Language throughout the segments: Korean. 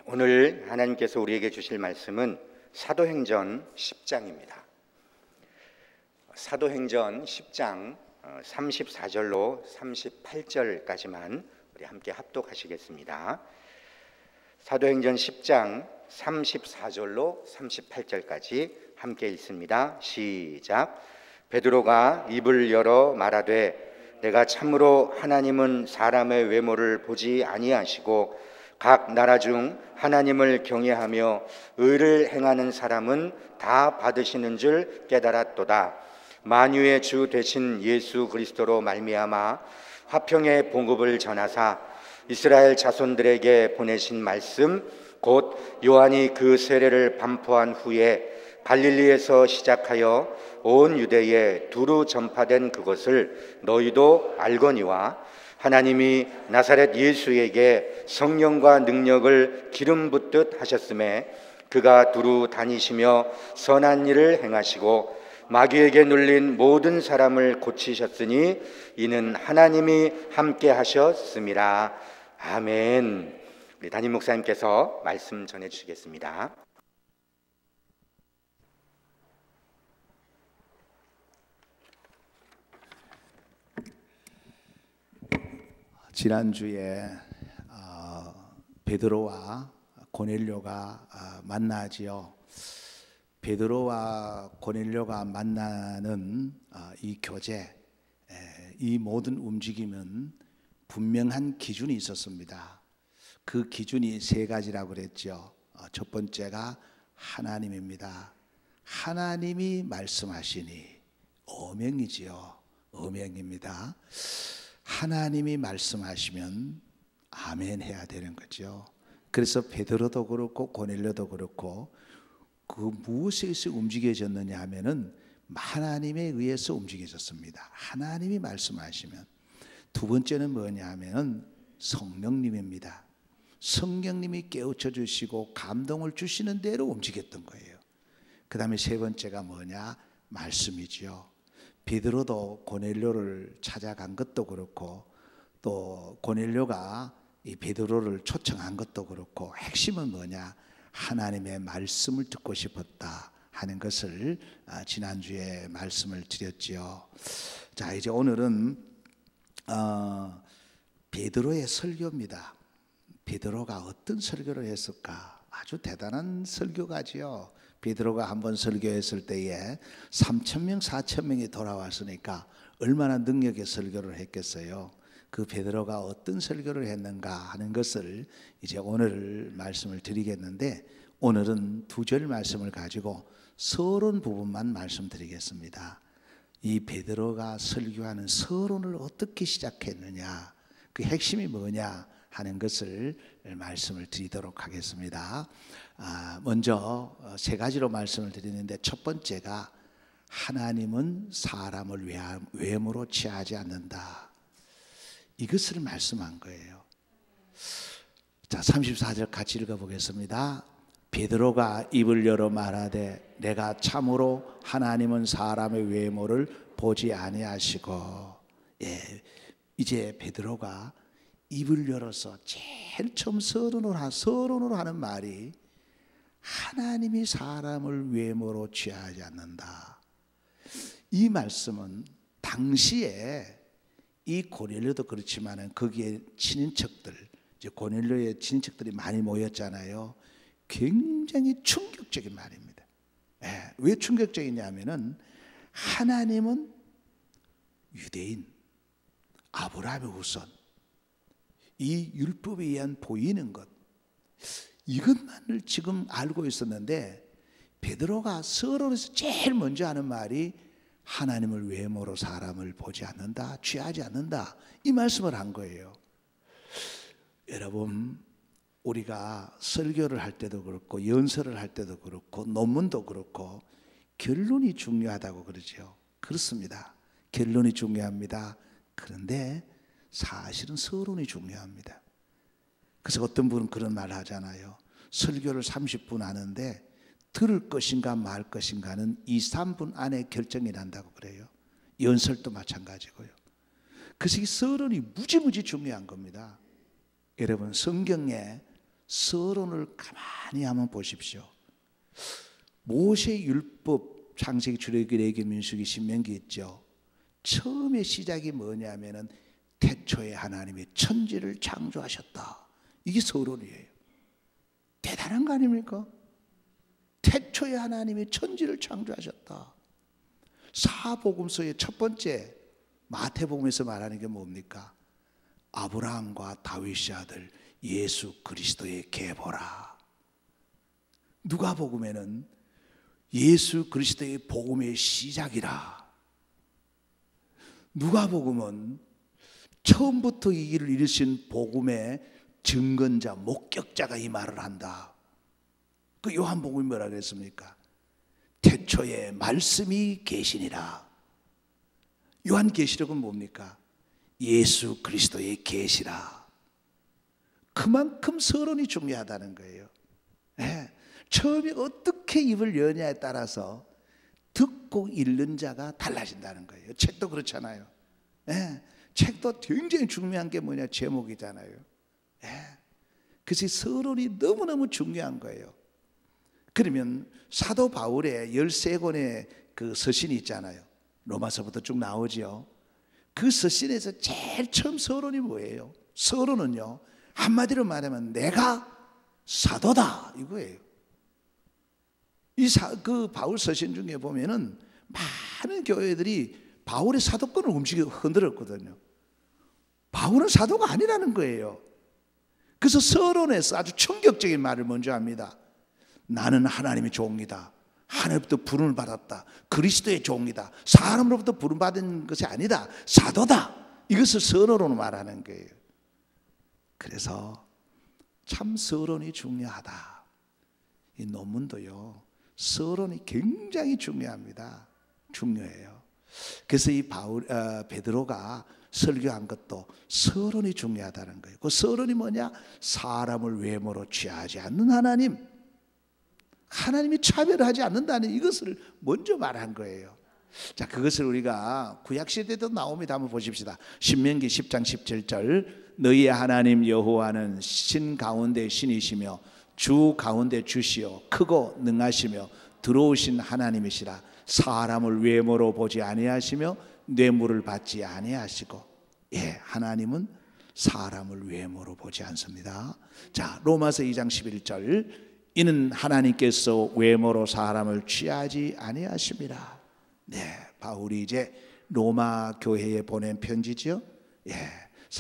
오늘 하나님께서 우리에게 주실 말씀은 사도행전 10장입니다. 사도행전 10장 34절로 38절까지만 우리 함께 합독하시겠습니다. 사도행전 10장 34절로 38절까지 함께 읽습니다. 시작. 베드로가 입을 열어 말하되 내가 참으로 하나님은 사람의 외모를 보지 아니하시고 각 나라 중 하나님을 경외하며 의를 행하는 사람은 다 받으시는 줄 깨달았도다. 만유의 주 되신 예수 그리스도로 말미암아 화평의 복음을 전하사 이스라엘 자손들에게 보내신 말씀 곧 요한이 그 세례를 반포한 후에 갈릴리에서 시작하여 온 유대에 두루 전파된 그것을 너희도 알거니와 하나님이 나사렛 예수에게 성령과 능력을 기름 붓듯 하셨음에 그가 두루 다니시며 선한 일을 행하시고 마귀에게 눌린 모든 사람을 고치셨으니 이는 하나님이 함께 하셨음이라. 아멘. 우리 담임 목사님께서 말씀 전해 주시겠습니다. 지난주에 베드로와 고넬료가 만나지요. 베드로와 고넬료가 만나는 이 교제, 이 모든 움직임은 분명한 기준이 있었습니다. 그 기준이 세 가지라고 그랬죠. 첫 번째가 하나님입니다. 하나님이 말씀하시니 어명이지요. 어명입니다. 하나님이 말씀하시면 아멘 해야 되는 거죠. 그래서 베드로도 그렇고 고넬료도 그렇고 그 무엇에 의해서 움직여졌느냐 하면은 하나님에 의해서 움직여졌습니다. 하나님이 말씀하시면. 두 번째는 뭐냐 하면은 성령님입니다. 성령님이 깨우쳐 주시고 감동을 주시는 대로 움직였던 거예요. 그 다음에 세 번째가 뭐냐? 말씀이지요. 베드로도 고넬료를 찾아간 것도 그렇고 또 고넬료가 이 베드로를 초청한 것도 그렇고 핵심은 뭐냐? 하나님의 말씀을 듣고 싶었다 하는 것을 지난주에 말씀을 드렸지요. 자, 이제 오늘은 베드로의 설교입니다. 베드로가 어떤 설교를 했을까? 아주 대단한 설교가지요. 베드로가 한번 설교했을 때에 3,000명, 4,000명이 돌아왔으니까 얼마나 능력의 설교를 했겠어요. 그 베드로가 어떤 설교를 했는가 하는 것을 이제 오늘 말씀을 드리겠는데, 오늘은 두 절 말씀을 가지고 서론 부분만 말씀드리겠습니다. 이 베드로가 설교하는 서론을 어떻게 시작했느냐, 그 핵심이 뭐냐 하는 것을 말씀을 드리도록 하겠습니다. 먼저 세 가지로 말씀을 드리는데, 첫 번째가 하나님은 사람을 외모로 취하지 않는다. 이것을 말씀한 거예요. 자, 34절 같이 읽어보겠습니다. 베드로가 입을 열어 말하되 내가 참으로 하나님은 사람의 외모를 보지 아니하시고. 이제 베드로가 입을 열어서 제일 처음 서론으로 하는 말이 하나님이 사람을 외모로 취하지 않는다. 이 말씀은 당시에 이 고넬료도 그렇지만은 거기에 친인척들, 이제 고넬료의 친인척들이 많이 모였잖아요. 굉장히 충격적인 말입니다. 왜 충격적이냐면은 하나님은 유대인, 아브라함의 후손, 이 율법에 의한 보이는 것, 이것만을 지금 알고 있었는데 베드로가 서론에서 제일 먼저 하는 말이 하나님을 외모로 사람을 보지 않는다, 취하지 않는다, 이 말씀을 한 거예요. 여러분, 우리가 설교를 할 때도 그렇고 연설을 할 때도 그렇고 논문도 그렇고 결론이 중요하다고 그러죠. 그렇습니다. 결론이 중요합니다. 그런데 사실은 서론이 중요합니다. 그래서 어떤 분은 그런 말을 하잖아요. 설교를 30분 하는데 들을 것인가 말 것인가는 2, 3분 안에 결정이 난다고 그래요. 연설도 마찬가지고요. 그래서 이 서론이 무지무지 중요한 겁니다. 여러분, 성경에 서론을 가만히 한번 보십시오. 모세 율법, 창세기, 출애굽기, 레위기, 민수기, 신명기 있죠. 처음에 시작이 뭐냐면은 태초에 하나님이 천지를 창조하셨다. 이게 서론이에요. 대단한 거 아닙니까? 태초에 하나님이 천지를 창조하셨다. 사복음서의 첫 번째 마태복음에서 말하는 게 뭡니까? 아브라함과 다윗의 아들 예수 그리스도의 계보라. 누가복음에는 예수 그리스도의 복음의 시작이라. 누가복음은 처음부터 이 일을 이루신 복음의 증거자, 목격자가 이 말을 한다. 그 요한복음이 뭐라 그랬습니까? 태초에 말씀이 계시니라. 요한계시록은 뭡니까? 예수 그리스도의 계시라. 그만큼 서론이 중요하다는 거예요. 네. 처음에 어떻게 입을 여냐에 따라서 듣고 읽는 자가 달라진다는 거예요. 책도 그렇잖아요. 네. 책도 굉장히 중요한 게 뭐냐? 제목이잖아요. 네. 그래서 서론이 너무너무 중요한 거예요. 그러면 사도 바울의 13권의 그 서신이 있잖아요. 로마서부터 쭉 나오죠. 그 서신에서 제일 처음 서론이 뭐예요? 서론은요, 한마디로 말하면 내가 사도다 이거예요. 그 바울 서신 중에 보면은 많은 교회들이 바울의 사도권을 흔들었거든요. 바울은 사도가 아니라는 거예요. 그래서 서론에서 아주 충격적인 말을 먼저 합니다. 나는 하나님의 종이다. 하나님부터 부름을 받았다. 그리스도의 종이다. 사람으로부터 부름받은 것이 아니다. 사도다. 이것을 서론으로 말하는 거예요. 그래서 참 서론이 중요하다. 이 논문도요, 서론이 굉장히 중요합니다. 중요해요. 그래서 이 베드로가 설교한 것도 서론이 중요하다는 거예요. 그 서론이 뭐냐? 사람을 외모로 취하지 않는 하나님. 하나님이 차별하지 않는다는 이것을 먼저 말한 거예요. 자, 그것을 우리가 구약시대에도 나옵니다. 한번 보십시다. 신명기 10장 17절 너희의 하나님 여호와는 신 가운데 신이시며 주 가운데 주시요 크고 능하시며 들어오신 하나님이시라. 사람을 외모로 보지 아니하시며 뇌물을 받지 아니하시고. 예, 하나님은 사람을 외모로 보지 않습니다. 자, 로마서 2장 11절 이는 하나님께서 외모로 사람을 취하지 아니하심이라. 네, 바울이 이제 로마 교회에 보낸 편지죠. 예,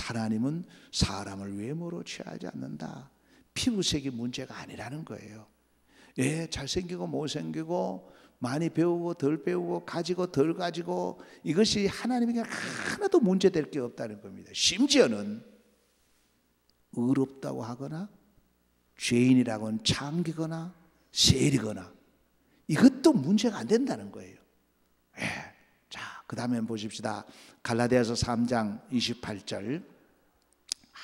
하나님은 사람을 외모로 취하지 않는다. 피부색이 문제가 아니라는 거예요. 예, 잘생기고 못생기고 많이 배우고 덜 배우고 가지고 덜 가지고 이것이 하나님에게 하나도 문제될 게 없다는 겁니다. 심지어는 의롭다고 하거나 죄인이라고는 참기거나 세리거나 이것도 문제가 안 된다는 거예요. 예. 자, 그 다음에 보십시다. 갈라디아서 3장 28절.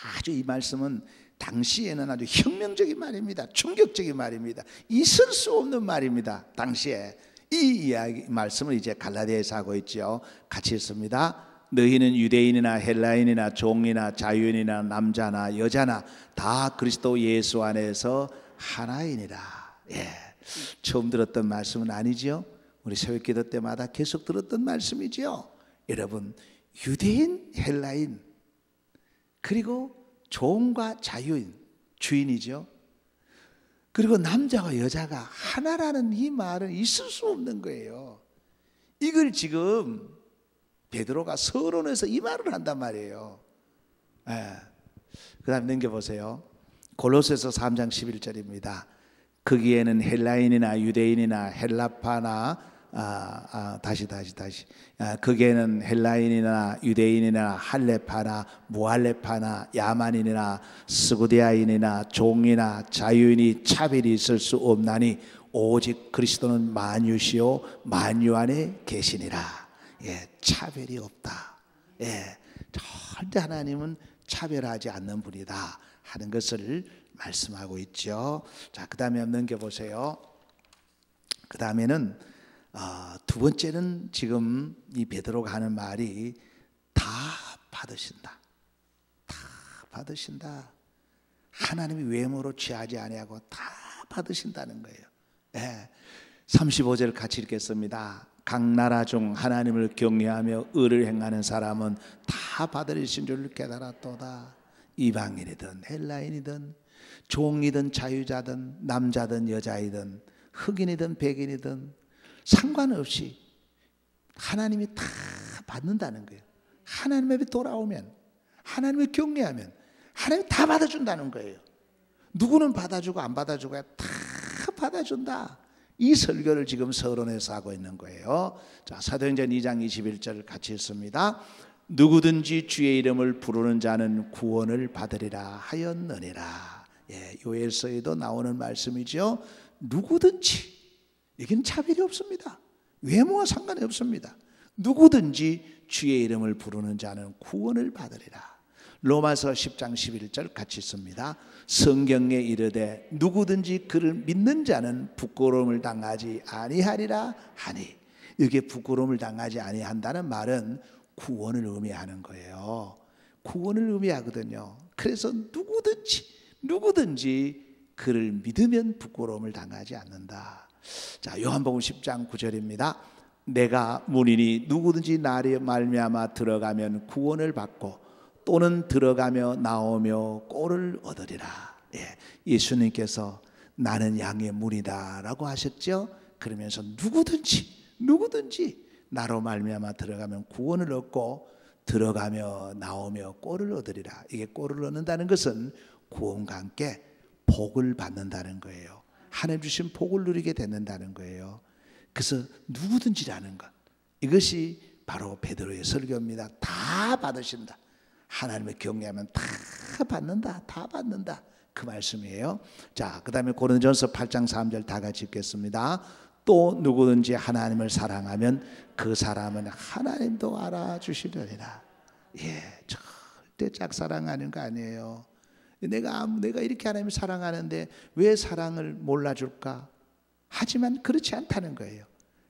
아주 이 말씀은 당시에는 아주 혁명적인 말입니다. 충격적인 말입니다. 있을 수 없는 말입니다. 당시에 이 이야기 말씀을 이제 갈라디아에서 하고 있죠. 같이 읽습니다. 너희는 유대인이나 헬라인이나 종이나 자유인이나 남자나 여자나 다 그리스도 예수 안에서 하나이니라. 예, 처음 들었던 말씀은 아니죠. 우리 새벽기도 때마다 계속 들었던 말씀이죠. 여러분, 유대인, 헬라인 그리고 종과 자유인, 주인이죠. 그리고 남자와 여자가 하나라는 이 말은 있을 수 없는 거예요. 이걸 지금 베드로가 서론에서 이 말을 한단 말이에요. 예. 그 다음 넘겨보세요. 골로새서 3장 11절입니다. 거기에는 헬라인이나 유대인이나 헬라파나 다시 거기에는 헬라인이나 유대인이나 할레파나 무할레파나 야만인이나 스구디아인이나 종이나 자유인이 차별이 있을 수 없나니 오직 그리스도는 만유시요 만유 안에 계시니라. 예, 차별이 없다. 예, 절대 하나님은 차별하지 않는 분이다 하는 것을 말씀하고 있죠. 자, 그 다음에 넘겨보세요. 그 다음에는 두 번째는 지금 이 베드로가 하는 말이 다 받으신다. 다 받으신다. 하나님이 외모로 취하지 아니하고 다 받으신다는 거예요. 예. 35절 같이 읽겠습니다. 각 나라 중 하나님을 경외하며 의를 행하는 사람은 다 받으신 줄 깨달았도다. 이방인이든 헬라인이든 종이든 자유자든 남자든 여자이든 흑인이든 백인이든 상관없이 하나님이 다 받는다는 거예요. 하나님 앞에 돌아오면, 하나님을 경외하면 하나님이 다 받아준다는 거예요. 누구는 받아주고 안 받아주고 다 받아준다. 이 설교를 지금 서론에서 하고 있는 거예요. 자, 사도행전 2장 21절 같이 읽습니다. 누구든지 주의 이름을 부르는 자는 구원을 받으리라 하였느니라. 예, 요엘서에도 나오는 말씀이죠. 누구든지, 여기는 차별이 없습니다. 외모와 상관이 없습니다. 누구든지 주의 이름을 부르는 자는 구원을 받으리라. 로마서 10장 11절 같이 씁니다. 성경에 이르되 누구든지 그를 믿는 자는 부끄러움을 당하지 아니하리라 하니, 이게 부끄러움을 당하지 아니한다는 말은 구원을 의미하는 거예요. 구원을 의미하거든요. 그래서 누구든지 그를 믿으면 부끄러움을 당하지 않는다. 자, 요한복음 10장 9절입니다. 내가 문이니 누구든지 나를 말미암아 들어가면 구원을 받고 또는 들어가며 나오며 꼴을 얻으리라. 예, 예수님께서 나는 양의 문이다 라고 하셨죠. 그러면서 누구든지 나로 말미암아 들어가면 구원을 얻고 들어가며 나오며 꼴을 얻으리라. 이게 꼴을 얻는다는 것은 구원과 함께 복을 받는다는 거예요. 하나님 주신 복을 누리게 된다는 거예요. 그래서 누구든지라는 것, 이것이 바로 베드로의 설교입니다. 다 받으신다. 하나님을 경외하면 다 받는다. 그 말씀이에요. 자, 그 다음에 고린도전서 8장 3절 다 같이 읽겠습니다. 또 누구든지 하나님을 사랑하면 그 사람은 하나님도 알아주시려니라. 예, 절대 짝사랑하는 거 아니에요. 내가 이렇게 하나님을 사랑하는데 왜 사랑을 몰라줄까? 하지만 그렇지 않다는 거예요.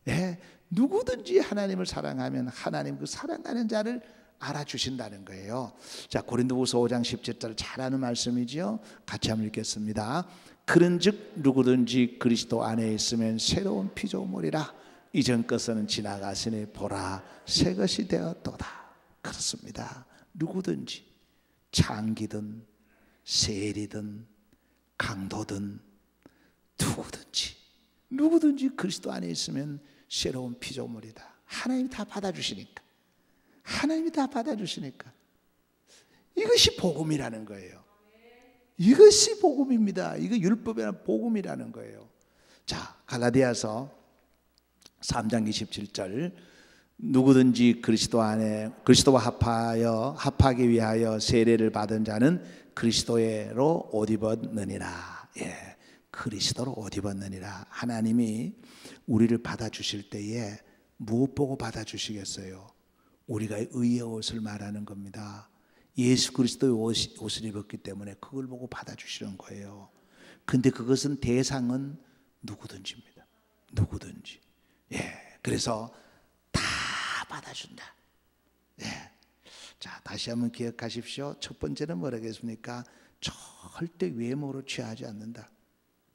예, 누구든지 하나님을 사랑하면 하나님 그 사랑하는 자를 알아주신다는 거예요. 자, 고린도후서 5장 17절 잘 아는 말씀이죠. 같이 한번 읽겠습니다. 그런즉 누구든지 그리스도 안에 있으면 새로운 피조물이라. 이전 것은 지나갔으니 보라 새 것이 되었도다. 그렇습니다. 누구든지 창기든 세리든 강도든 누구든지 그리스도 안에 있으면 새로운 피조물이다. 하나님이 다 받아주시니까. 이것이 복음이라는 거예요. 이것이 복음입니다. 이거 율법이란 복음이라는 거예요. 자, 갈라디아서 3장 27절 누구든지 그리스도와 합하기 위하여 세례를 받은 자는 그리스도로 옷 입었느니라. 예, 그리스도로 옷 입었느니라. 하나님이 우리를 받아주실 때에 무엇 보고 받아주시겠어요? 우리가 의의 옷을 말하는 겁니다. 예수 그리스도의 옷을 입었기 때문에 그걸 보고 받아주시는 거예요. 근데 그것은 대상은 누구든지입니다. 누구든지. 예, 그래서 다 받아준다. 예. 자, 다시 한번 기억하십시오. 첫 번째는 뭐라겠습니까? 절대 외모로 취하지 않는다.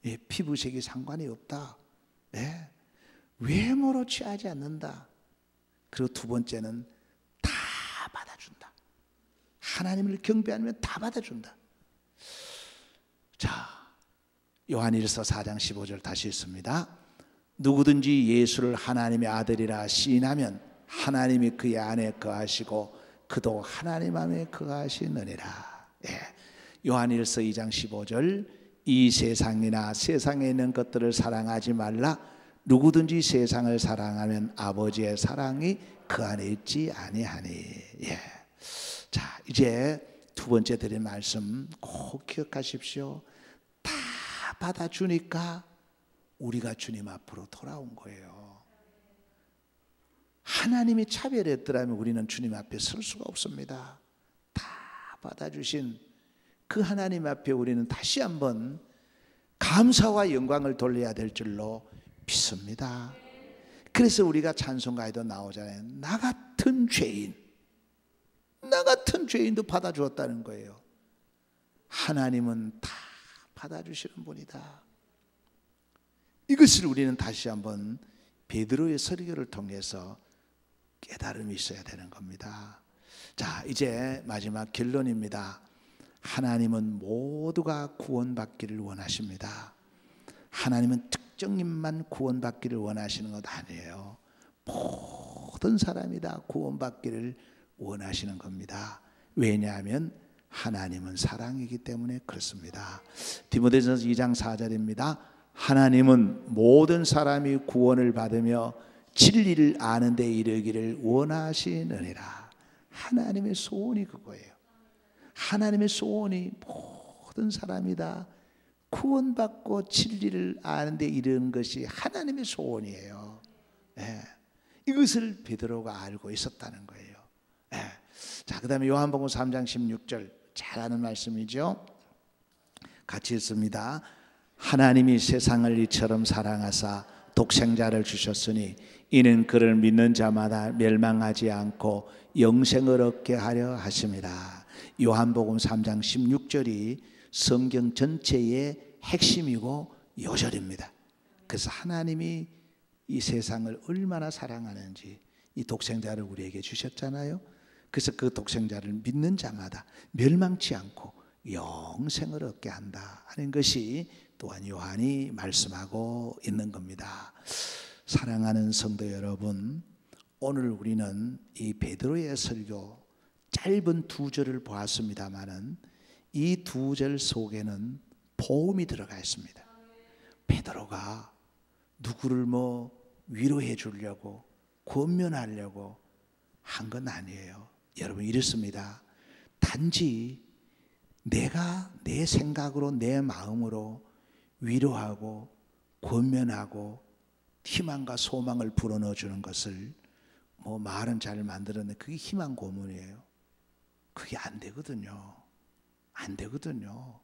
예, 피부색이 상관이 없다. 예, 외모로 취하지 않는다. 그리고 두 번째는 다 받아준다. 하나님을 경배하면 다 받아준다. 자, 요한일서 4장 15절 다시 읽습니다. 누구든지 예수를 하나님의 아들이라 시인하면 하나님이 그의 안에 거하시고 그도 하나님 안에 거하시느니라. 예. 요한일서 2장 15절 이 세상이나 세상에 있는 것들을 사랑하지 말라. 누구든지 세상을 사랑하면 아버지의 사랑이 그 안에 있지 아니하니. 예. 자, 이제 두 번째 드린 말씀 꼭 기억하십시오. 다 받아주니까 우리가 주님 앞으로 돌아온 거예요. 하나님이 차별했더라면 우리는 주님 앞에 설 수가 없습니다. 다 받아주신 그 하나님 앞에 우리는 다시 한번 감사와 영광을 돌려야 될 줄로 믿습니다. 그래서 우리가 찬송가에도 나오잖아요. 나 같은 죄인도 받아주었다는 거예요. 하나님은 다 받아주시는 분이다. 이것을 우리는 다시 한번 베드로의 설교를 통해서 깨달음이 있어야 되는 겁니다. 자, 이제 마지막 결론입니다. 하나님은 모두가 구원받기를 원하십니다. 하나님은 특정인만 구원받기를 원하시는 것 아니에요. 모든 사람이 다 구원받기를 원하시는 겁니다. 왜냐하면 하나님은 사랑이기 때문에 그렇습니다. 디모데전서 2장 4절입니다. 하나님은 모든 사람이 구원을 받으며 진리를 아는 데 이르기를 원하시느니라. 하나님의 소원이 그거예요. 하나님의 소원이 모든 사람이 다 구원받고 진리를 아는 데 이르는 것이 하나님의 소원이에요. 네. 이것을 베드로가 알고 있었다는 거예요. 네. 자, 그 다음에 요한복음 3장 16절 잘 아는 말씀이죠. 같이 읽습니다. 하나님이 세상을 이처럼 사랑하사 독생자를 주셨으니 이는 그를 믿는 자마다 멸망하지 않고 영생을 얻게 하려 하심이라. 요한복음 3장 16절이 성경 전체의 핵심이고 요절입니다. 그래서 하나님이 이 세상을 얼마나 사랑하는지 이 독생자를 우리에게 주셨잖아요. 그래서 그 독생자를 믿는 자마다 멸망치 않고 영생을 얻게 한다 하는 것이 또한 요한이 말씀하고 있는 겁니다. 사랑하는 성도 여러분, 오늘 우리는 이 베드로의 설교 짧은 두 절을 보았습니다마는 이 두 절 속에는 복음이 들어가 있습니다. 베드로가 누구를 위로해 주려고 권면하려고 한 건 아니에요. 여러분, 이렇습니다. 단지 내가 내 생각으로 내 마음으로 위로하고 권면하고 희망과 소망을 불어넣어 주는 것을 말은 잘 만들었는데 그게 희망 고문이에요. 그게 안 되거든요. 안 되거든요.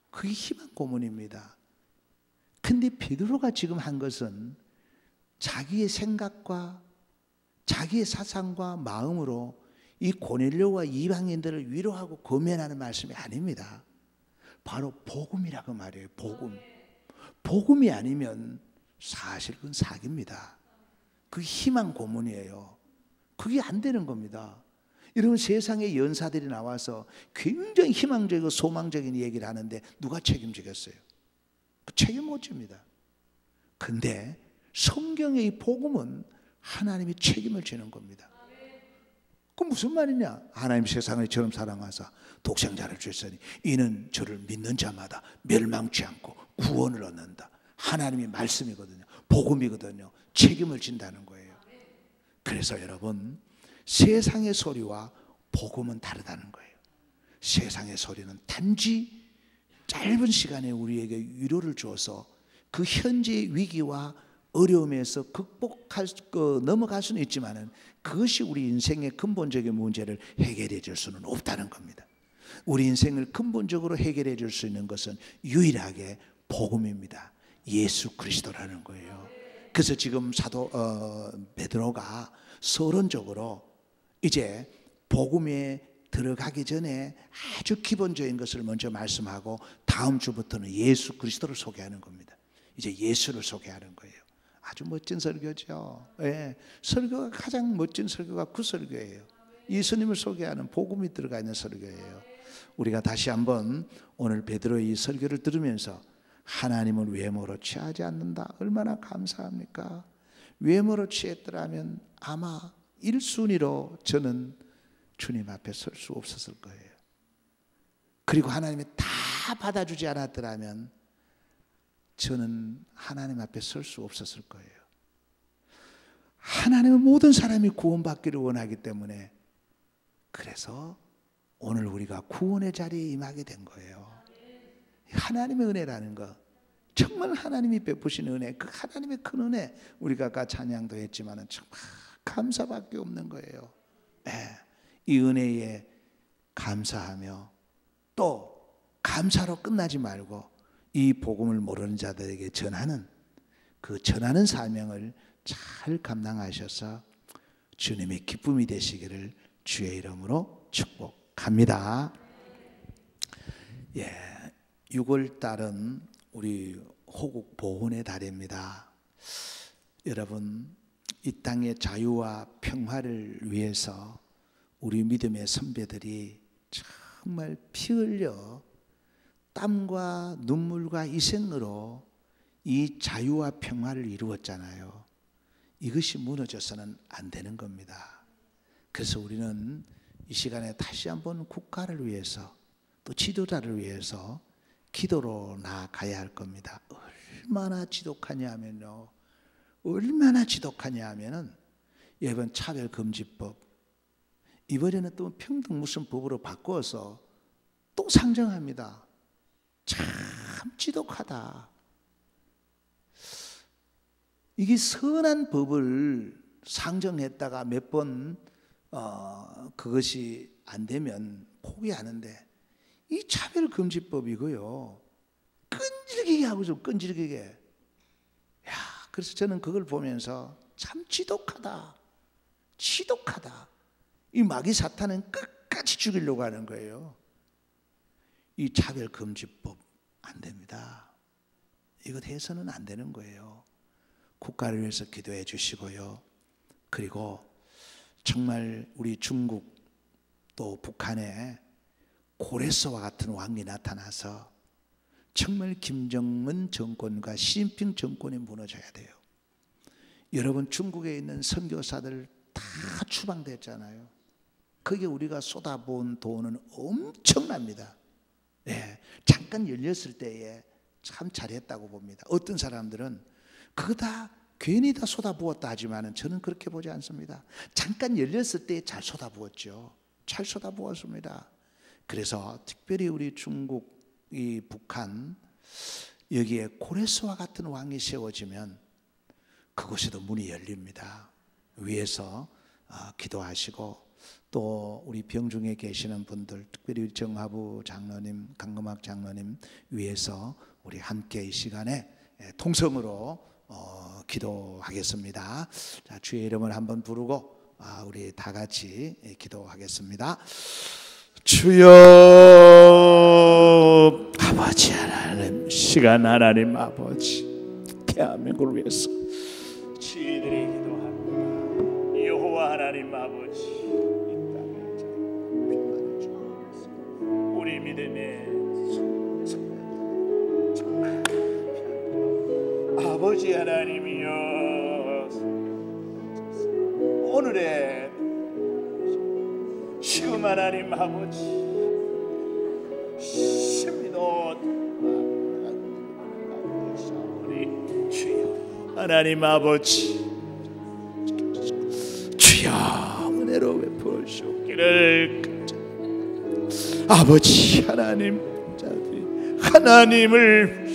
그게 희망 고문입니다. 근데 베드로가 지금 한 것은 자기의 생각과 자기의 사상과 마음으로 이 고넬료와 이방인들을 위로하고 권면하는 말씀이 아닙니다. 바로 복음이라고 말이에요. 복음. 복음이 아니면 사실 그건 사기입니다. 그게 희망 고문이에요. 그게 안 되는 겁니다. 이런 세상의 연사들이 나와서 굉장히 희망적이고 소망적인 얘기를 하는데 누가 책임지겠어요? 그 책임 못 집니다. 근데 성경의 이 복음은 하나님이 책임을 지는 겁니다. 그 무슨 말이냐? 하나님 세상을 이처럼 사랑하사 독생자를 주셨으니 이는 저를 믿는 자마다 멸망치 않고 구원을 얻는다. 하나님의 말씀이거든요. 복음이거든요. 책임을 진다는 거예요. 그래서 여러분, 세상의 소리와 복음은 다르다는 거예요. 세상의 소리는 단지 짧은 시간에 우리에게 위로를 주어서 그 현재의 위기와 어려움에서 넘어갈 수는 있지만은 그것이 우리 인생의 근본적인 문제를 해결해 줄 수는 없다는 겁니다. 우리 인생을 근본적으로 해결해 줄 수 있는 것은 유일하게 복음입니다. 예수 그리스도라는 거예요. 그래서 지금 사도 베드로가 서론적으로 이제 복음에 들어가기 전에 아주 기본적인 것을 먼저 말씀하고 다음 주부터는 예수 그리스도를 소개하는 겁니다. 이제 예수를 소개하는 거예요. 아주 멋진 설교죠. 예, 설교가 가장 멋진 설교가 그 설교예요. 예수님을 소개하는 복음이 들어가 있는 설교예요. 우리가 다시 한번 오늘 베드로의 이 설교를 들으면서 하나님은 외모로 취하지 않는다. 얼마나 감사합니까? 외모로 취했더라면 아마 1순위로 저는 주님 앞에 설 수 없었을 거예요. 그리고 하나님이 다 받아주지 않았더라면 저는 하나님 앞에 설 수 없었을 거예요. 하나님은 모든 사람이 구원받기를 원하기 때문에 그래서 오늘 우리가 구원의 자리에 임하게 된 거예요. 하나님의 은혜라는 거, 정말 하나님이 베푸신 은혜, 그 하나님의 큰 은혜, 우리가 아까 찬양도 했지만 정말 감사밖에 없는 거예요. 네, 이 은혜에 감사하며 또 감사로 끝나지 말고 이 복음을 모르는 자들에게 전하는 그 전하는 사명을 잘 감당하셔서 주님의 기쁨이 되시기를 주의 이름으로 축복합니다. 예, 6월 달은 우리 호국 보훈의 달입니다. 여러분, 이 땅의 자유와 평화를 위해서 우리 믿음의 선배들이 정말 피 흘려 땀과 눈물과 희생으로 이 자유와 평화를 이루었잖아요. 이것이 무너져서는 안 되는 겁니다. 그래서 우리는 이 시간에 다시 한번 국가를 위해서 또 지도자를 위해서 기도로 나아가야 할 겁니다. 얼마나 지독하냐 하면요, 얼마나 지독하냐 하면은 이번 차별금지법, 이번에는 또 평등 무슨 법으로 바꿔서 또 상정합니다. 참 지독하다. 이게 선한 법을 상정했다가 몇 번 그것이 안 되면 포기하는데, 이 차별금지법이고요, 끈질기게 하고 좀 끈질기게. 야, 그래서 저는 그걸 보면서 참 지독하다, 지독하다. 이 마귀 사탄은 끝까지 죽이려고 하는 거예요. 이 차별금지법 안 됩니다. 이것 해서는 안 되는 거예요. 국가를 위해서 기도해 주시고요. 그리고 정말 우리 중국 또 북한에 고레스와 같은 왕이 나타나서 정말 김정은 정권과 시진핑 정권이 무너져야 돼요. 여러분, 중국에 있는 선교사들 다 추방됐잖아요. 거기에 우리가 쏟아부은 돈은 엄청납니다. 네, 잠깐 열렸을 때에 참 잘했다고 봅니다. 어떤 사람들은 그거 다 괜히 다 쏟아부었다 하지만은 저는 그렇게 보지 않습니다. 잠깐 열렸을 때 잘 쏟아부었죠. 잘 쏟아부었습니다. 그래서 특별히 우리 중국, 이 북한, 여기에 고레스와 같은 왕이 세워지면 그곳에도 문이 열립니다. 위에서 기도하시고, 또 우리 병중에 계시는 분들, 특별히 정하부 장로님, 강금학 장로님 위해서 우리 함께 이 시간에 통성으로 기도하겠습니다. 자, 주의 이름을 한번 부르고 우리 다 같이 기도하겠습니다. 주여, 아버지 하나님, 시간 하나님 아버지, 대한민국을 위해서 저희들이 기도합니다. 여호와 하나님 아버지, 이 땅에 우리 믿음의 정말 아버지 하나님이여, 오늘의 지금 하나님 아버지, 심히도 주여 하나님 아버지, 주여 은혜로 베풀어 주기를 아버지 하나님, 하나님을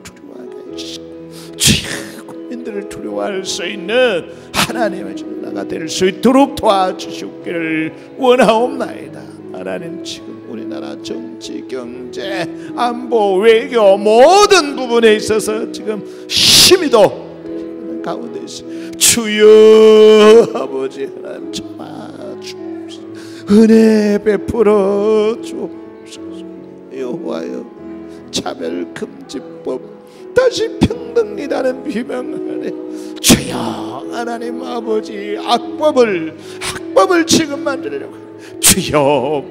두려워하게 하시고 주여 국민들을 두려워할 수 있는 하나님의 전사가 될 수 있도록 도와주시기를 원하옵나이다. 하나님, 지금 우리나라 정치, 경제, 안보, 외교 모든 부분에 있어서 지금 심히도 가운데 있어 주여 아버지 하나님 참아주옵소서. 은혜 베풀어 주옵소서. 여호와여, 차별금지법 다시 평등이라는 비명 아래 주여 하나님 아버지, 학법을 지금 만들려고 주여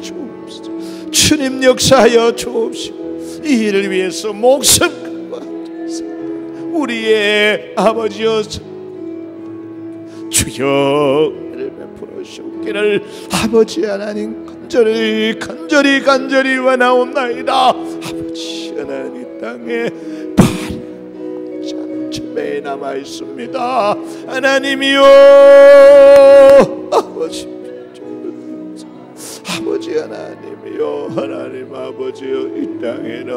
주옵소서. 주님 역사하여 주옵시고, 이 일을 위해서 목숨 걸어서 우리의 아버지여 주여 은혜를 베풀어 주옵기를 아버지 하나님 간절히 원하옵나이다. 아버지 하나님, 땅에 잔처배에 남아 있습니다. 하나님이여, 아버지 하나님이여, 하나님 아버지여, 이 땅에는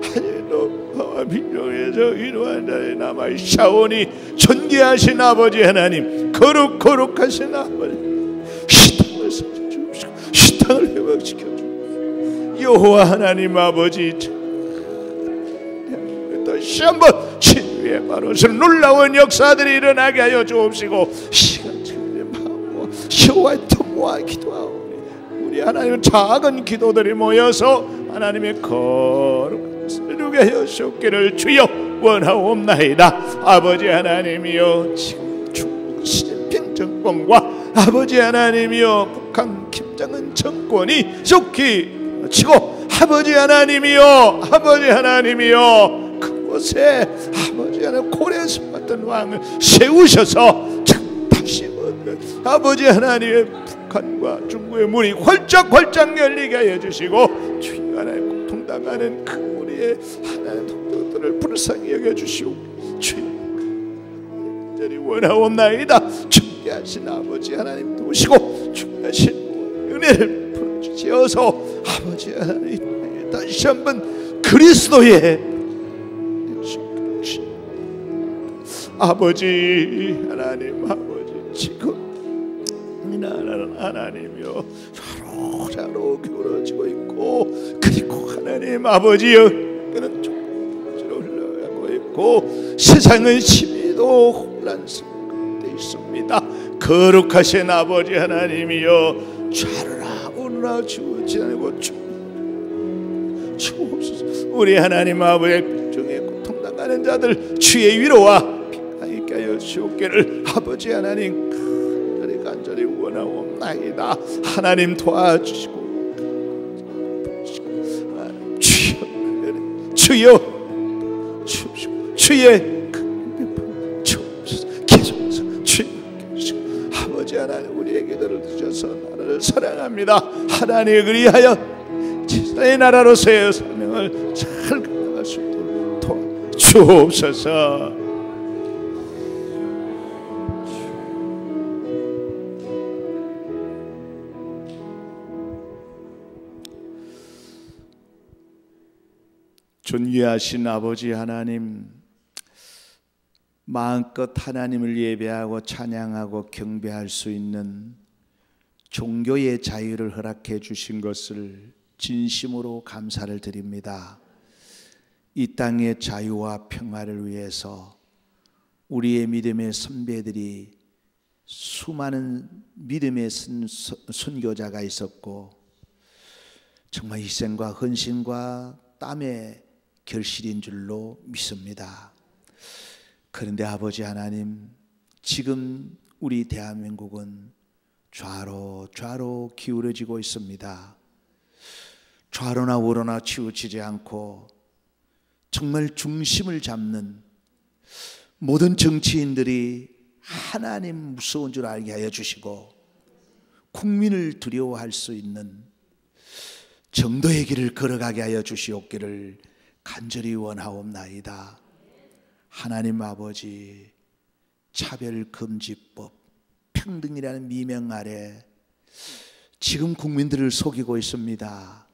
하늘도 바와 빈정에서 이러한 자에 남아 있사오니 존귀하신 아버지 하나님, 거룩하신 아버지, 시땅을 살려주옵시고 시땅을 회복시켜 주옵시고, 여호와 하나님 아버지, 다시 한번 진위의 바로서 놀라운 역사들이 일어나게 하여 주옵시고, 시간적인 마음으로 여호와의 통모와 기도하오니 우리 하나님 작은 기도들이 모여서 하나님의 거룩한 설교게 하여 주옵기를 주여 원하옵나이다. 아버지 하나님이여, 지금 중국 시진핑 정권과 아버지 하나님이여 북한 김정은 정권이 속히 치고 아버지 하나님이여, 아버지 하나님이여, 그곳에 아버지 하나님 고레스 같은 왕을 세우셔서 다시 아버지 하나님의 북한과 중국의 문이 활짝 열리게 하여 주시고, 주여 하나님 고통당하는 그 우리의 하나님 동족들을 불쌍히 여겨 주시오. 주여 간절히 원하옵나이다. 존귀하신 아버지 하나님 도우시고 존귀하신 은혜를 풀어주시어서 아버지 하나님 다시 한번 그리스도의 아버지 하나님, 아버지 지금 하나님이여 좌로 기울어지고 있고, 그리고 하나님 아버지여 그는 쪽으로 흘러가고 있고, 세상은 심히도 혼란스럽게 있습니다. 거룩하신 아버지 하나님이여 좌로나 우로나 주지 않고 주옵소서. 우리 하나님 아버지 중에 고통당하는 자들 주의 위로와 평강이 있게 하여 주옵기를 아버지 하나님 간절히 원하옵나이다. 하나님 도와주시고 주여 주의 계속해서 주의 아버지 하나님 우리의 기도를 드셔서 나라를 사랑합니다. 하나님 그리하여 제사의 나라로서의 사명을 잘 감당할 수 있도록 도와주옵소서. 존귀하신 아버지 하나님, 마음껏 하나님을 예배하고 찬양하고 경배할 수 있는 종교의 자유를 허락해 주신 것을 진심으로 감사를 드립니다. 이 땅의 자유와 평화를 위해서 우리의 믿음의 선배들이 수많은 믿음의 선교자가 있었고, 정말 희생과 헌신과 땀의 결실인 줄로 믿습니다. 그런데 아버지 하나님, 지금 우리 대한민국은 좌로 기울어지고 있습니다. 좌로나 우로나 치우치지 않고 정말 중심을 잡는 모든 정치인들이 하나님 무서운 줄 알게 하여 주시고, 국민을 두려워할 수 있는 정도의 길을 걸어가게 하여 주시옵기를 간절히 원하옵나이다. 하나님 아버지, 차별금지법, 평등이라는 미명 아래 지금 국민들을 속이고 있습니다.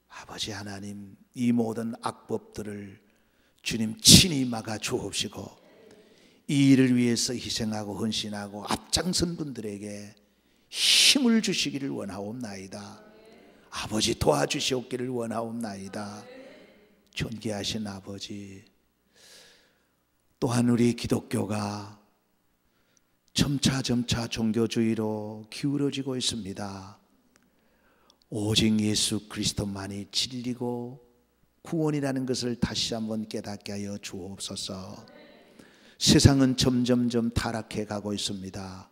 아버지 하나님, 이 모든 악법들을 주님 친히 막아 주옵시고, 이 일을 위해서 희생하고 헌신하고 앞장선 분들에게 힘을 주시기를 원하옵나이다. 아버지 도와주시옵기를 원하옵나이다. 존귀하신 아버지, 또한 우리 기독교가 점차 종교주의로 기울어지고 있습니다. 오직 예수 그리스도만이 진리고 구원이라는 것을 다시 한번 깨닫게 하여 주옵소서. 세상은 점점 타락해 가고 있습니다.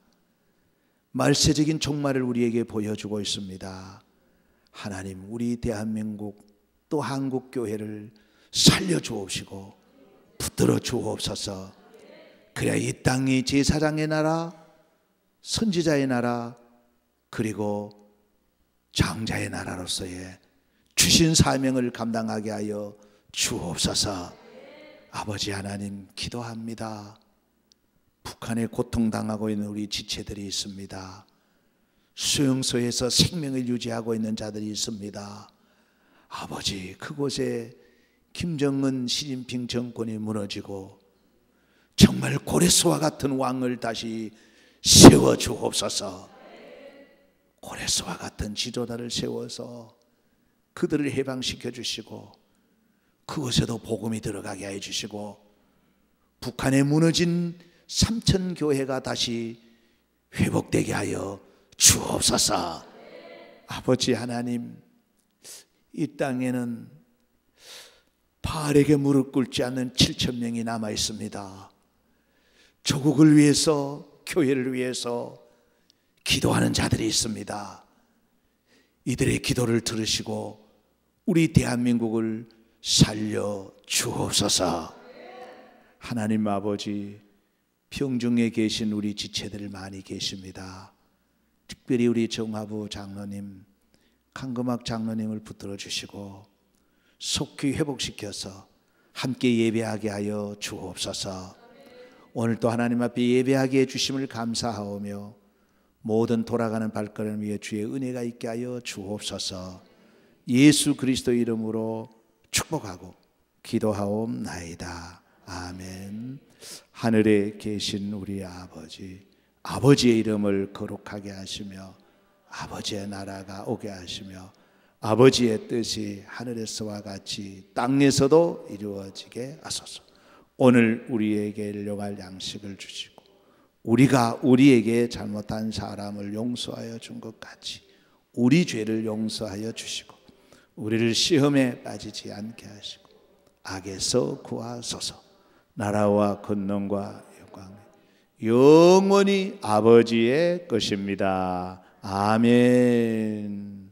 말세적인 종말을 우리에게 보여주고 있습니다. 하나님, 우리 대한민국 또 한국교회를 살려주옵시고 붙들어 주옵소서. 그래야 이 땅이 제사장의 나라, 선지자의 나라, 그리고 장자의 나라로서의 주신 사명을 감당하게 하여 주옵소서. 아버지 하나님, 기도합니다. 북한에 고통당하고 있는 우리 지체들이 있습니다. 수용소에서 생명을 유지하고 있는 자들이 있습니다. 아버지, 그곳에 김정은 시진핑 정권이 무너지고 정말 고레스와 같은 왕을 다시 세워 주옵소서. 고레스와 같은 지도자를 세워서 그들을 해방시켜 주시고, 그곳에도 복음이 들어가게 해 주시고, 북한에 무너진 삼천교회가 다시 회복되게 하여 주옵소서. 아버지 하나님, 이 땅에는 바알에게 무릎 꿇지 않는 7천 명이 남아 있습니다. 조국을 위해서, 교회를 위해서 기도하는 자들이 있습니다. 이들의 기도를 들으시고 우리 대한민국을 살려 주옵소서. 하나님 아버지, 평중에 계신 우리 지체들 많이 계십니다. 특별히 우리 정화부 장로님, 강금학 장로님을 붙들어 주시고 속히 회복시켜서 함께 예배하게 하여 주옵소서. 오늘 또 하나님 앞에 예배하게 해주심을 감사하오며 모든 돌아가는 발걸음 위에 주의 은혜가 있게 하여 주옵소서. 예수 그리스도 이름으로 축복하고 기도하옵나이다. 아멘. 하늘에 계신 우리 아버지, 아버지의 이름을 거룩하게 하시며 아버지의 나라가 오게 하시며 아버지의 뜻이 하늘에서와 같이 땅에서도 이루어지게 하소서. 오늘 우리에게 일용할 양식을 주시고 우리가 우리에게 잘못한 사람을 용서하여 준 것 같이 우리 죄를 용서하여 주시고 우리를 시험에 빠지지 않게 하시고 악에서 구하소서. 나라와 권능과 영광은 영원히 아버지의 것입니다. 아멘.